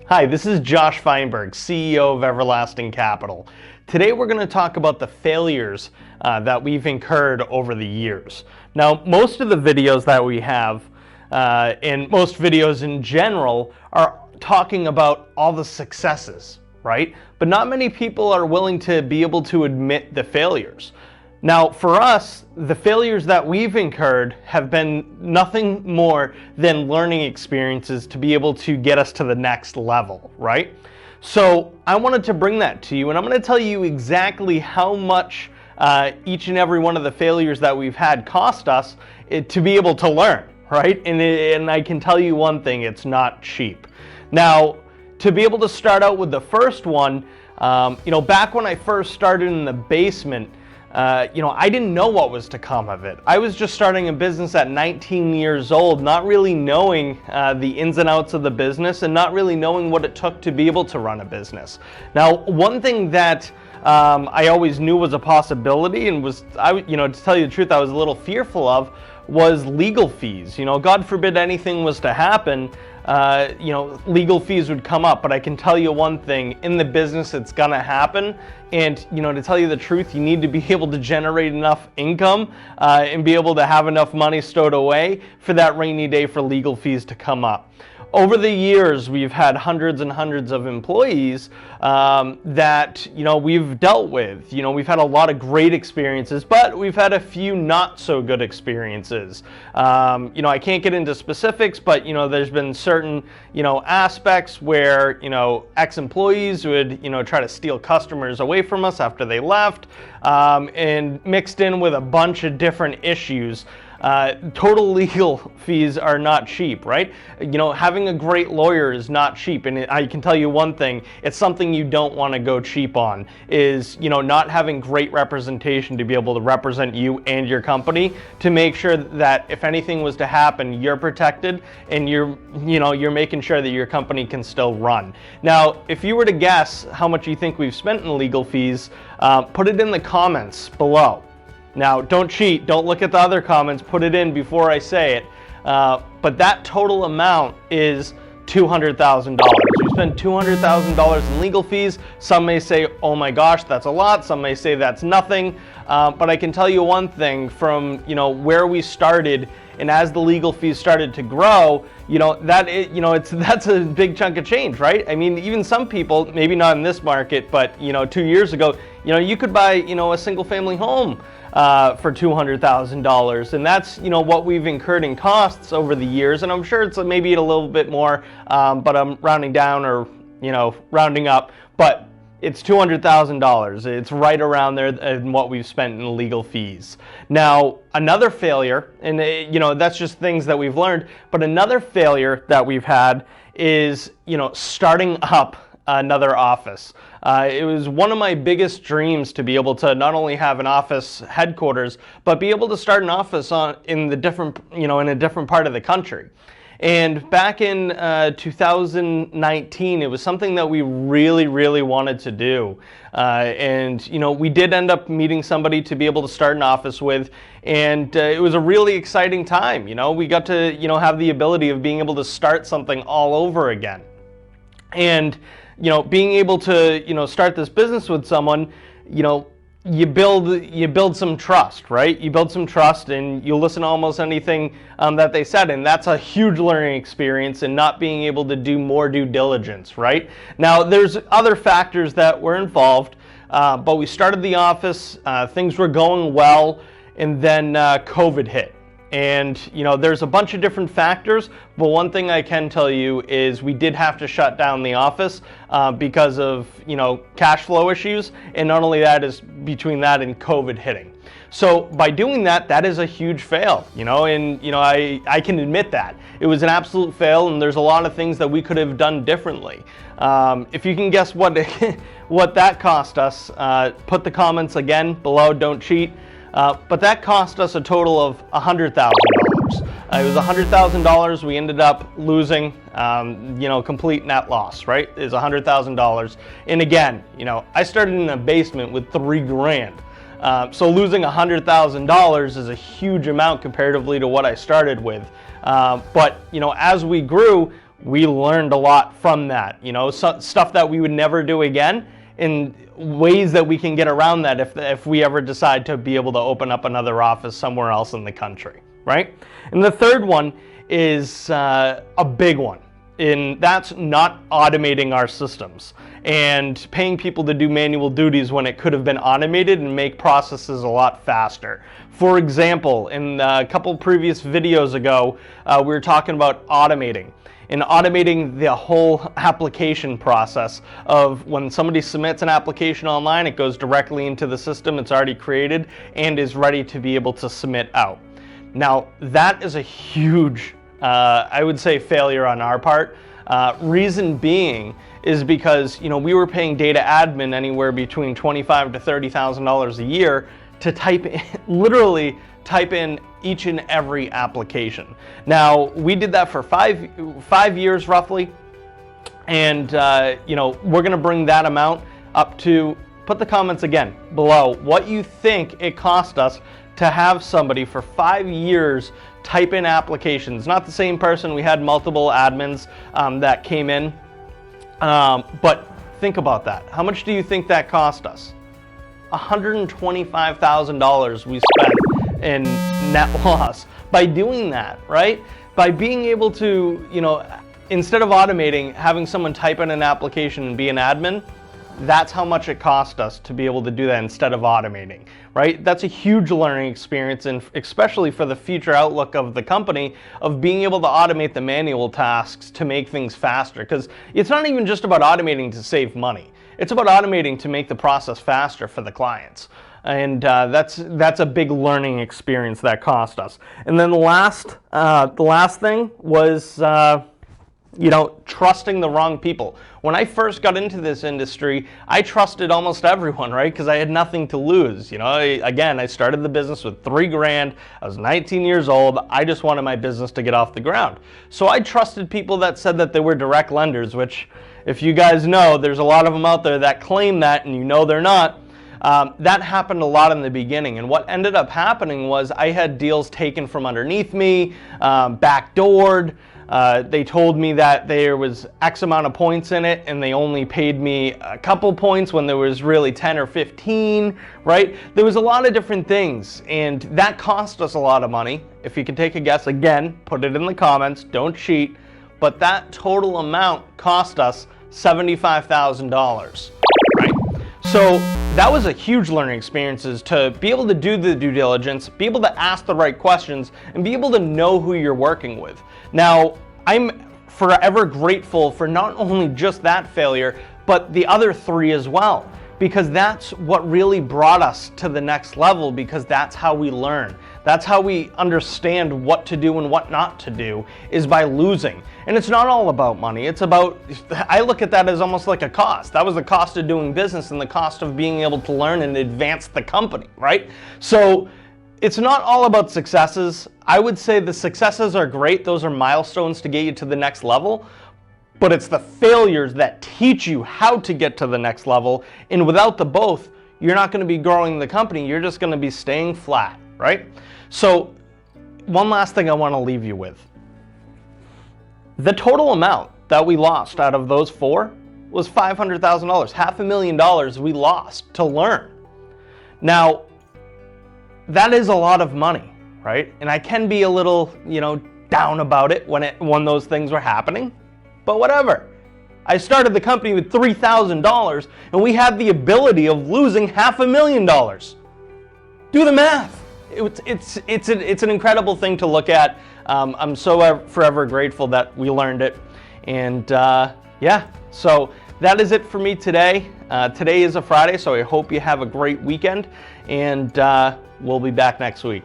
Hi, this is Josh Feinberg, CEO of Everlasting Capital. Today we're going to talk about the failures that we've incurred over the years. Now, most of the videos that we have, and most videos in general, are talking about all the successes, right? But not many people are willing to be able to admit the failures. Now, for us, the failures that we've incurred have been nothing more than learning experiences to be able to get us to the next level, right? So I wanted to bring that to you, and I'm going to tell you exactly how much each and every one of the failures that we've had cost us to be able to learn, right? And I can tell you one thing, it's not cheap. Now, to be able to start out with the first one, back when I first started in the basement, I didn't know what was to come of it. I was just starting a business at 19 years old, not really knowing the ins and outs of the business and not really knowing what it took to be able to run a business. Now, one thing that I always knew was a possibility and to tell you the truth, I was a little fearful of was legal fees. God forbid anything was to happen, legal fees would come up. But I can tell you one thing, in the business it's gonna happen. And to tell you the truth, you need to be able to generate enough income and be able to have enough money stowed away for that rainy day for legal fees to come up. Over the years, we've had hundreds and hundreds of employees that we've dealt with. We've had a lot of great experiences, but we've had a few not so good experiences. I can't get into specifics, but there's been certain aspects where ex-employees would try to steal customers away from us after they left, and mixed in with a bunch of different issues. Total legal fees are not cheap, right? Having a great lawyer is not cheap, and I can tell you one thing, it's something you don't want to go cheap on, is not having great representation to be able to represent you and your company to make sure that if anything was to happen, you're protected and you're making sure that your company can still run. Now, if you were to guess how much you think we've spent in legal fees, put it in the comments below. Now, don't cheat, don't look at the other comments, put it in before I say it, but that total amount is $200,000. We spent $200,000 in legal fees. Some may say, oh my gosh, that's a lot. Some may say that's nothing, but I can tell you one thing, from where we started and as the legal fees started to grow, that's a big chunk of change, right? I mean, even some people, maybe not in this market, but 2 years ago, you could buy a single family home for $200,000, and that's what we've incurred in costs over the years. And I'm sure it's maybe a little bit more, but I'm rounding down or rounding up, but it's $200,000. It's right around there in what we've spent in legal fees. Now, another failure, and that's just things that we've learned, but another failure that we've had is starting up another office. It was one of my biggest dreams to be able to not only have an office headquarters, but be able to start an office in a different part of the country. And back in 2019, it was something that we really, really wanted to do. We did end up meeting somebody to be able to start an office with, and it was a really exciting time. We got to have the ability of being able to start something all over again. And being able to start this business with someone, you build some trust, right? You build some trust, and you listen to almost anything that they said, and that's a huge learning experience, and not being able to do more due diligence, right? Now, there's other factors that were involved, but we started the office, things were going well, and then COVID hit. And there's a bunch of different factors, but one thing I can tell you is we did have to shut down the office because of cash flow issues, and not only that, is between that and COVID hitting. So by doing that, that is a huge fail, and I can admit that it was an absolute fail, and there's a lot of things that we could have done differently. If you can guess what what that cost us, put the comments again below. Don't cheat. But that cost us a total of $100,000. It was $100,000. We ended up losing, complete net loss, right? Is $100,000. And again, I started in a basement with $3,000. So losing $100,000 is a huge amount comparatively to what I started with. But as we grew, we learned a lot from that. You know, stuff that we would never do again, in ways that we can get around that if we ever decide to be able to open up another office somewhere else in the country, right? And the third one is a big one, and that's not automating our systems and paying people to do manual duties when it could have been automated and make processes a lot faster. For example, in a couple previous videos ago, we were talking about automating the whole application process of when somebody submits an application online, it goes directly into the system, it's already created and is ready to be able to submit out. Now, that is a huge, I would say, failure on our part. Reason being is because, you know, we were paying data admin anywhere between $25,000 to $30,000 a year to literally type in each and every application. Now, we did that for five years roughly, and you know, we're gonna bring that amount up to, put the comments again below what you think it cost us to have somebody for 5 years type in applications. Not the same person, we had multiple admins that came in, but think about that. How much do you think that cost us? $125,000 we spent in net loss by doing that, right? By being able to, you know, instead of automating, having someone type in an application and be an admin, that's how much it cost us to be able to do that instead of automating, right? That's a huge learning experience, and especially for the future outlook of the company, of being able to automate the manual tasks to make things faster. Because it's not even just about automating to save money. It's about automating to make the process faster for the clients. And that's a big learning experience that cost us. And then the last thing was, you know, trusting the wrong people. When I first got into this industry, I trusted almost everyone, right? Because I had nothing to lose. You know, I started the business with $3,000. I was 19 years old. I just wanted my business to get off the ground. So I trusted people that said that they were direct lenders, which, if you guys know, there's a lot of them out there that claim that, and you know they're not. That happened a lot in the beginning, and what ended up happening was I had deals taken from underneath me, backdoored. They told me that there was X amount of points in it, and they only paid me a couple points when there was really 10 or 15, right? There was a lot of different things, and that cost us a lot of money. If you can take a guess, again, put it in the comments, don't cheat, but that total amount cost us $75,000, right? So that was a huge learning experience, is to be able to do the due diligence, be able to ask the right questions, and be able to know who you're working with. Now, I'm forever grateful for not only just that failure, but the other 3 as well, because that's what really brought us to the next level, because that's how we learn. That's how we understand what to do and what not to do, is by losing. And it's not all about money. It's about, I look at that as almost like a cost. That was the cost of doing business and the cost of being able to learn and advance the company, right? So it's not all about successes. I would say the successes are great. Those are milestones to get you to the next level. But it's the failures that teach you how to get to the next level. And without the both, you're not going to be growing the company. You're just going to be staying flat, right? So one last thing I want to leave you with. The total amount that we lost out of those 4 was $500,000. $500,000 we lost to learn. Now, that is a lot of money, right? And I can be a little, you know, down about it when those things were happening, but whatever. I started the company with $3,000, and we had the ability of losing $500,000. Do the math. It's an incredible thing to look at. I'm so forever grateful that we learned it. And yeah, so that is it for me today. Today is a Friday, so I hope you have a great weekend, and we'll be back next week.